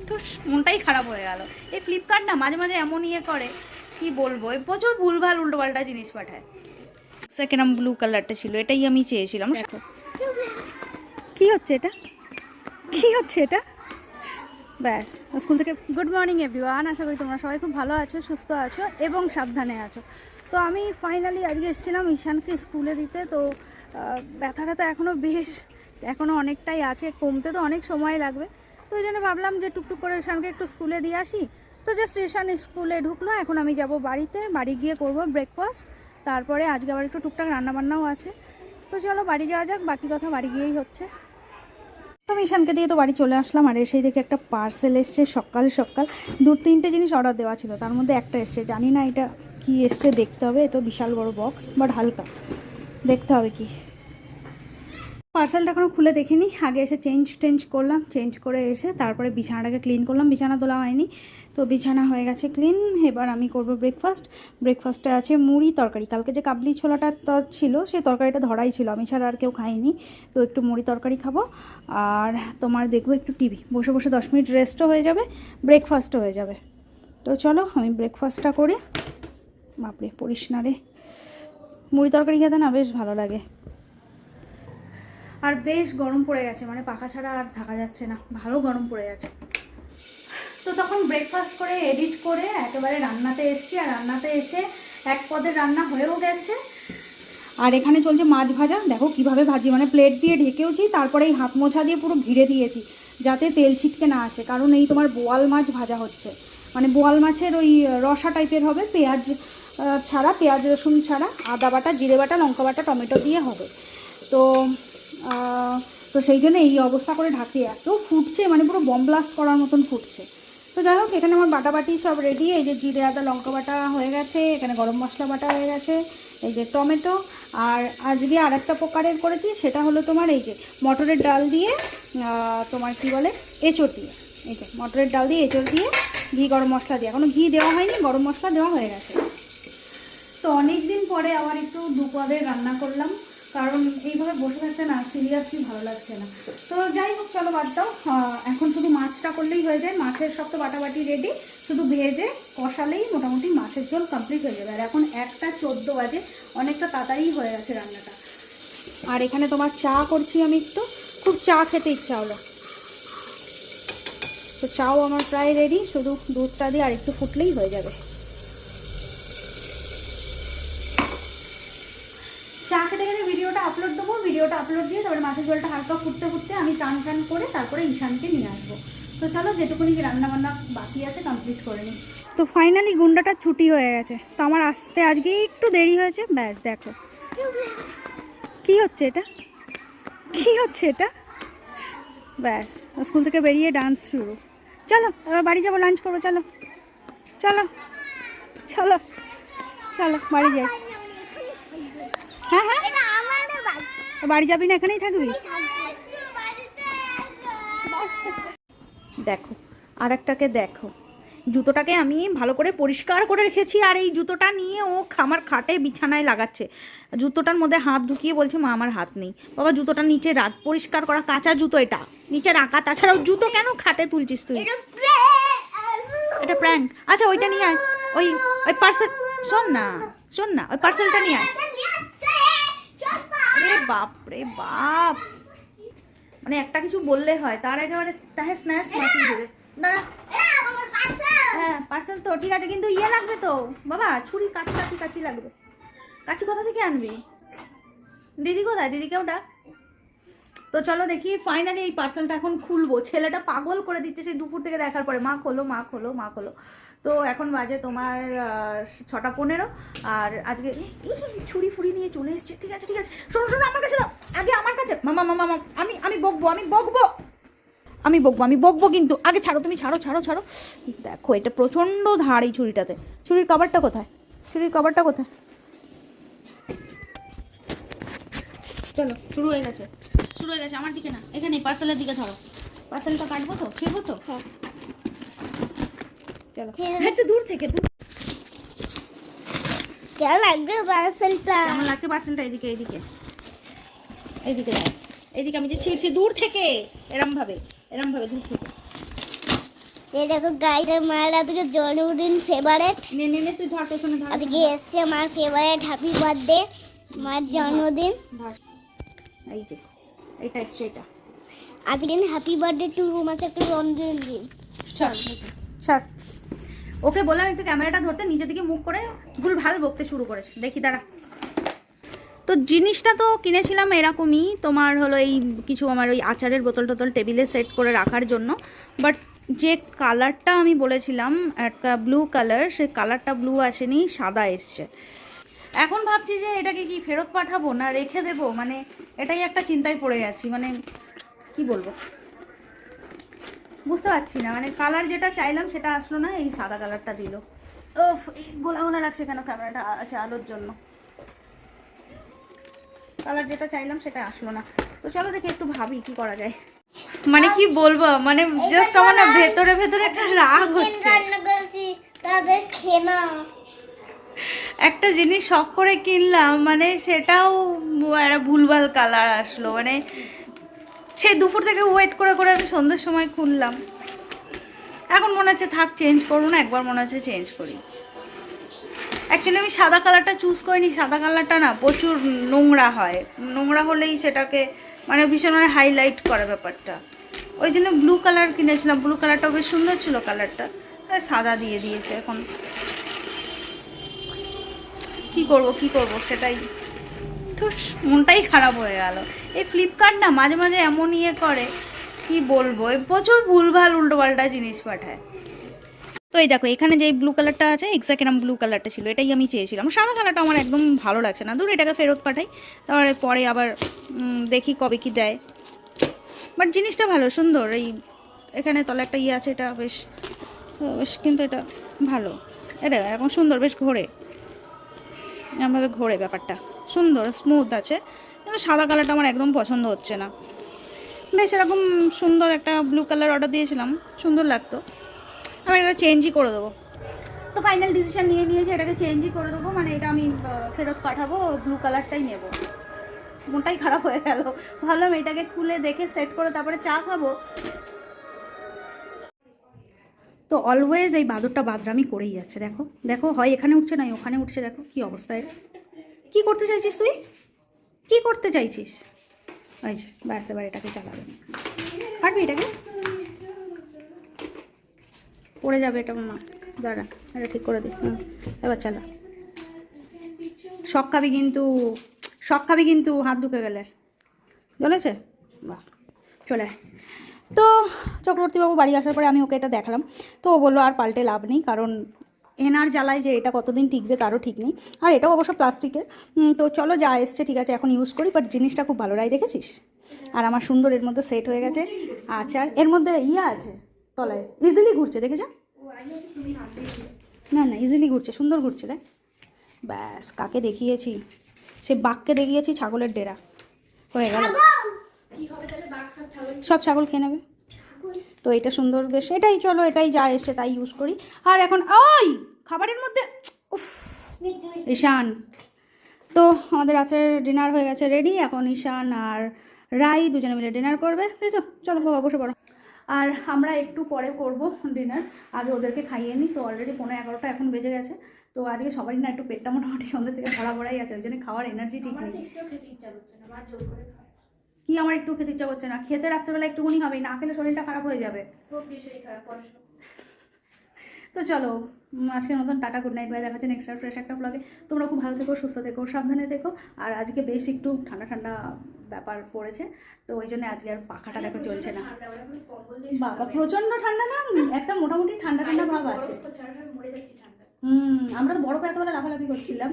তো মনটাই খারাপ হয়ে গেল। এই ফ্লিপকার্ট না মাঝে মাঝে এমন ইয়ে করে, কি বলবো, প্রচুর ভুলভাল উল্টোপাল্টা জিনিস পাঠায়। সেকেন্ড ব্লু কালারটা ছিল, এটাই আমি চেয়েছিলাম। দেখো কি হচ্ছে এটা, কি হচ্ছে এটা। ব্যাস, স্কুল থেকে গুড মর্নিং এভরিওয়ান। আশা করি তোমরা সবাই খুব ভালো আছো, সুস্থ আছো এবং সাবধানে আছো। তো আমি ফাইনালি আজকে এসেছিলাম ঈশানকে স্কুলে দিতে। তো ব্যথাটা তো এখনও অনেকটাই আছে, কমতে তো অনেক সময় লাগবে। তো ওই জন্য ভাবলাম যে টুকটুক করে ঈশানকে একটু স্কুলে দিয়ে আসি। তো জাস্ট ঈশান স্কুলে ঢুকলো, এখন আমি যাব বাড়িতে, বাড়ি গিয়ে করব ব্রেকফাস্ট। তারপরে আজকে আবার একটু টুকটাক রান্নাবান্নাও আছে। তো চলো বাড়ি যাওয়া যাক, বাকি কথা বাড়ি গিয়েই হচ্ছে। তো আমি ঈশানকে দিয়ে তো বাড়ি চলে আসলাম, আর এসেই দেখে একটা পার্সেল এসছে। সকাল সকাল 2-3টে জিনিস অর্ডার দেওয়া ছিল, তার মধ্যে একটা এসছে, জানি না এটা কি এসছে, দেখতে হবে। এ তো বিশাল বড় বক্স, বাট হালকা, দেখতে হবে কি পার্সেলটা। এখনও খুলে দেখিনি। আগে এসে চেঞ্জ করলাম, চেঞ্জ করে এসে তারপরে বিছানাটাকে ক্লিন করলাম। বিছানা তোলা হয়নি, তো বিছানা হয়ে গেছে ক্লিন। এবার আমি করব ব্রেকফাস্টে আছে মুড়ি তরকারি। কালকে যে কাবলি ছোলাটা ছিল, সেই তরকারিটা ধরাই ছিল, আমি ছাড়া আর কেউ খাইনি। তো একটু মুড়ি তরকারি খাবো, আর তোমার দেখবো একটু টিভি, বসে বসে 10 মিনিট রেস্টও হয়ে যাবে, ব্রেকফাস্টও হয়ে যাবে। তো চলো আমি ব্রেকফাস্টটা করি। বাপরে পড়িস না রে, মুড়ি তরকারি খেতে না বেশ ভালো লাগে। আর বেশ গরম পড়ে গেছে, মানে পাখা ছাড়া আর থাকা যাচ্ছে না, ভালো গরম পড়ে গেছে। তো তখন ব্রেকফাস্ট করে এডিট করে একেবারে রান্নাতে এসেছি, আর রান্নাতে এসে এক পদের রান্না হয়েও গেছে। আর এখানে চলছে মাছ ভাজা। দেখো কিভাবে ভাজি, মানে প্লেট দিয়ে ঢেকেওছি, তারপরে এই হাত মোছা দিয়ে পুরো ঘিরে দিয়েছি যাতে তেল ছিটকে না আসে। কারণ এই তোমার বোয়াল মাছ ভাজা হচ্ছে, মানে বোয়াল মাছের ওই রসা টাইপের হবে, পেঁয়াজ ছাড়া, পেঁয়াজ রসুন ছাড়া, আদা বাটা, জিরে বাটা, লঙ্কা বাটা, টমেটো দিয়ে হবে। তো তো সেই জন্য এই অবস্থা করে ঢাকি। এত ফুটছে, মানে পুরো বম ব্লাস্ট করার মতন ফুটছে। তো যাই হোক, এখানে আমার বাটাবাটি সব রেডি। এই যে জিরে আদা লঙ্কা বাটা হয়ে গেছে, এখানে গরম মশলা বাটা হয়ে গেছে, এই যে টমেটো। আর আজকে আর একটা প্রকারের করেছি, সেটা হলো তোমার এই যে মটরের ডাল দিয়ে, তোমার কি বলে, এঁচড় দিয়ে। এই যে মটরের ডাল দিয়ে এঁচড় দিয়ে ঘি গরম মশলা দিয়ে, এখনও ঘি দেওয়া হয়নি, গরম মশলা দেওয়া হয়ে গেছে। তো অনেক দিন পরে আবার একটু দুপদের রান্না করলাম, কারণ এইভাবে বসে থাকতে না সিরিয়াসলি ভালো লাগছে না। তো যাই হোক, চলো বাদ দাও। এখন শুধু মাছটা করলেই হয়ে যায়, মাছের সব তো বাটাবাটি রেডি, শুধু ভেজে কষালেই মোটামুটি মাছের ঝোল কমপ্লিট হয়ে যাবে। আর এখন 1টা 14 বাজে, অনেকটা তাড়াতাড়ি হয়ে গেছে রান্নাটা। আর এখানে তোমার চা করছি আমি, একটু খুব চা খেতে ইচ্ছা হলো, তো চাও আমার প্রায় রেডি, শুধু দুধটা দিয়ে আর একটু ফুটলেই হয়ে যাবে। চা খেতে খেতে ভিডিওটা আপলোড দেবো, ভিডিওটা আপলোড দিয়ে তারপরে মাছের ঝোলটা হালকা ফুটতে ফুটতে আমি চান করে তারপরে ঈশানকে নিয়ে আসবো। তো চলো যেটুকুনি রান্নাবান্না বাকি আছে কমপ্লিট করে নিই। তো ফাইনালি গুন্ডাটা ছুটি হয়ে গেছে, তো আমার আসতে আজকে একটু দেরি হয়েছে। ব্যাস দেখো কি হচ্ছে এটা, কি হচ্ছে এটা। ব্যাস, স্কুল থেকে বেরিয়ে ডান্স শুরু। চলো এবার বাড়ি যাবো, লাঞ্চ করবো। চলো চলো চলো চলো বাড়ি যাই। হ্যাঁ হ্যাঁ, বাড়ি যাবি না, এখানেই থাকবি। দেখো আর একটাকে দেখো, জুতোটাকে আমি ভালো করে পরিষ্কার করে রেখেছি, আর এই জুতোটা নিয়ে ও আমার খাটে বিছানায় লাগাচ্ছে। জুতোটার মধ্যে হাত ঢুকিয়ে বলছে মা আমার হাত নেই। বাবা জুতোটা নিচে রাখ, পরিষ্কার করা কাঁচা জুতো, এটা নিচে রাখা। তাছাড়াও জুতো কেন খাটে তুলছিস তুই, এটা প্র্যাঙ্ক। আচ্ছা ওইটা নিয়ে আয়, ওই ওই পার্সেল, শোন না শোন না, ওই পার্সেলটা নিয়ে আয়। রে বাপ রে বাপ, মানে একটা কিছু বললে হয়, তার একেবারে তাহেস নাহেস মাচিয়ে দেবে। দাঁড়া, হ্যাঁ পার্সেল তো ঠিক আছে, কিন্তু ইয়ে লাগবে তো বাবা, ছুরি, কাঁচি লাগবে। কাঁচি কোথা থেকে আনবি? দিদি কোথায়, দিদিকেও ডাক। তো চলো দেখি ফাইনালি এই পার্সেলটা এখন খুলবো। ছেলেটা পাগল করে দিচ্ছে সেই দুপুর থেকে দেখার পরে, মা খোলো মা খোলো মা খোলো। তো এখন বাজে তোমার 6টা 15, আর আজকে ছুরি ফুরি নিয়ে চলে এসছে। ঠিক আছে শোনো শোনো, আমার কাছে দাও আগে, আমার কাছে। মামা মামা মামা, আমি বকবো কিন্তু আগে ছাড়ো, তুমি ছাড়ো। দেখো এটা প্রচণ্ড ধার এই ছুরিটাতে। ছুরির কভারটা কোথায়, চলো শুরু হয়ে গেছে আমার দিকে না, এখানে পার্সেলের দিকে ধরো। পার্সেলটা কাটবো তো, ছিড়বো তো। হ্যাঁ চলো, একটু দূর থেকে। কেমন লাগবে পার্সেলটা? কেমন লাগছে পার্সেলটা? এইদিকে আমি যে ছিঁড়ছি দূর থেকে, এরম ভাবে দূর থেকে। এই দেখো গাইডের মায়ের আজকে জন্মদিন ফেভারিট। নে নে নে তুই ধর পেছনে ধর। আজকে এসছে আমার ফেভারিট, হ্যাপি বার্থডে, মায়ের জন্মদিন। ধর এই যে এটা এসছে এটা। আজকে হ্যাপি বার্থডে টু রুমা চাকরি জন্মদিন। চল চল। ওকে বললাম একটু ক্যামেরাটা ধরতে, নিজে দিকে মুখ করে ভুল ভাল বকতে শুরু করেছে। দেখি দাঁড়া। তো জিনিসটা তো কিনেছিলাম এরকমই, তোমার হলো এই কিছু আমার ওই আচারের বোতল টোতল টেবিলে সেট করে রাখার জন্য। বাট যে কালারটা আমি বলেছিলাম একটা ব্লু কালার, সেই কালারটা ব্লু আসেনি, সাদা এসছে। এখন ভাবছি যে এটাকে কি ফেরত পাঠাবো না রেখে দেবো, মানে এটাই একটা চিন্তায় পড়ে গেছি। মানে কি বলবো বুঝতে পারছি না, মানে কালার যেটা চাইলাম সেটা আসলো না, এই সাদা কালারটা দিল। ওফ, এই গোলা গোলা লাগছে কেন ক্যামেরাটা আছে আলোর জন্য। কালার যেটা চাইলাম সেটা আসলো না। তো চলো দেখি একটু ভাবি কি করা যায়। মানে কি বলবো, মানে জাস্ট আমার না ভেতরে ভেতরে একটা রাগ হচ্ছে। রান্না করেছি তাদের খেনা। একটা জিনিস শখ করে কিনলাম, মানে সেটাও একটা ভুলভাল কালার আসলো। মানে সে দুপুর থেকে ওয়েট করে করে আমি সন্ধ্যের সময় খুললাম। এখন মনে হচ্ছে থাক চেঞ্জ করবো না, একবার মনে হচ্ছে চেঞ্জ করি। অ্যাকচুয়ালি আমি সাদা কালারটা চুজ করিনি, সাদা কালারটা না প্রচুর নোংরা হয়, নোংরা হলেই সেটাকে মানে ভীষণ মানে হাইলাইট করে ব্যাপারটা। ওই জন্য ব্লু কালার কিনেছিলাম, ব্লু কালারটাও বেশ সুন্দর ছিল কালারটা, সাদা দিয়ে দিয়েছে। এখন কি করব সেটাই তো, মনটাই খারাপ হয়ে গেল। এই ফ্লিপকার্ট না মাঝে মাঝে এমন ইয়ে করে, কি বলবো, প্রচুর ভুলভাল উল্টোপাল্টা জিনিস পাঠায়। তো এই দেখো এখানে যে ব্লু কালারটা আছে, এক্স্যাক্ট এরকম ব্লু কালারটা ছিল, এটাই আমি চেয়েছিলাম। সাদা কালারটা আমার একদম ভালো লাগছে না, দূর এটাকে ফেরত পাঠাই, তারপরে পরে আবার দেখি কবে কি দেয়। বাট জিনিসটা ভালো, সুন্দর। এই এখানে তলে একটা ইয়ে আছে, এটা বেশ বেশ কিন্তু এটা ভালো, এটা এখন সুন্দর, বেশ ঘোরে, এরকমভাবে ঘোরে, ব্যাপারটা সুন্দর স্মুথ আছে। কিন্তু সাদা কালারটা আমার একদম পছন্দ হচ্ছে না। বেশ এরকম সুন্দর একটা ব্লু কালার অর্ডার দিয়েছিলাম, সুন্দর লাগতো। আমি এটা চেঞ্জই করে দেবো। তো ফাইনাল ডিসিশন নিয়ে নিয়েছি, এটাকে চেঞ্জই করে দেবো, মানে এটা আমি ফেরত পাঠাবো, ব্লু কালারটাই নেব। মনটাই খারাপ হয়ে গেল, ভাবলাম এটাকে খুলে দেখে সেট করে তারপরে চা খাবো। তো অলওয়েজ এই বাদরটা বাদরামি করেই যাচ্ছে। দেখো দেখো, হয় এখানে উঠছে নয় ওখানে উঠছে, দেখো কি অবস্থা এর। কী করতে চাইছিস তুই, কী করতে চাইছিস? ওই যে ব্যাস, এবার এটাকে চালাবে, পারবি এটাকে? পড়ে যাবে এটা মামা, দাঁড়া এটা ঠিক করে দিই। এবার চালা। শখ খাবি কিন্তু হাত ঢুকে গেলে, চলেছে? বাহ, চলে আয়। তো চক্রবর্তীবাবু বাড়ি আসার পরে আমি ওকে এটা দেখালাম, তো ও বললো আর পাল্টে লাভ নেই, কারণ এনার জ্বালায় যে এটা কতদিন টিকবে তারও ঠিক নেই। আর এটাও অবশ্য প্লাস্টিকের। তো চলো যা এসছে ঠিক আছে, এখন ইউজ করি। বাট জিনিসটা খুব ভালো, রাই দেখেছিস? আর আমার সুন্দর এর মধ্যে সেট হয়ে গেছে। আচার এর মধ্যে ইয়ে আছে তলায়, ইজিলি ঘুরছে, দেখে যা। না না, ইজিলি ঘুরছে, সুন্দর ঘুরছে দেখ। ব্যাস, কাকে দেখিয়েছি? সে বাঘকে দেখিয়েছি, ছাগলের ডেরা হয়ে গেল। সব ছাগল খেয়ে নেবে। তো এটা সুন্দর বেশ, এটাই চলো, এটাই যা এসছে তাই ইউজ করি। আর এখন ওই খাবারের মধ্যে উফ, ঈশান। তো আমাদের আজকের ডিনার হয়ে গেছে রেডি, এখন ঈশান আর রাই দুজনে মিলে ডিনার করবে, তাই তো? চলো বাবা বসে পড়ো। আর আমরা একটু পরে করব ডিনার, আগে ওদেরকে খাইয়ে নিই। তো অলরেডি 11:15 এখন বেজে গেছে। তো আজকে সবারই না একটু পেটটা মোটামুটি সন্ধ্যে থেকে ভরা ভরাই আছে, ওই জন্য খাওয়ার এনার্জি ঠিক নেই। কি আমার একটু খেতে ইচ্ছা করছে না? খেতে রাত্রেবেলা একটুখানি হবেই, না খেলে শরীরটা খারাপ হয়ে যাবে। তো চলো আজকের মতন টাটা, গুড নাইট, বাই। দেখা হচ্ছে নেক্সট ফ্রেশ একটা ব্লগে। তোমরা খুব ভালো থেকো, সুস্থ থেকো, সাবধানে থেকো। আর আজকে বেশ একটু ঠান্ডা ঠান্ডা ব্যাপার পড়েছে, তো ওই জন্য আজকে আর পাখাটা দেখো চলছে না। বাবা প্রচণ্ড ঠান্ডা না, একটা মোটামুটি ঠান্ডা ঠান্ডা ভাব আছে। আমরা তো বরফ এতবেলা লাফালাফি করছিলাম,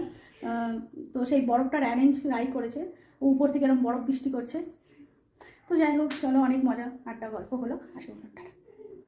তো সেই বরফটার অ্যারেঞ্জ রাই করেছে, উপর থেকে এরকম বরফ বৃষ্টি করছে। তো যাই হোক চলো, অনেক মজা, আড্ডা গল্প হলো, আসলে টাটা।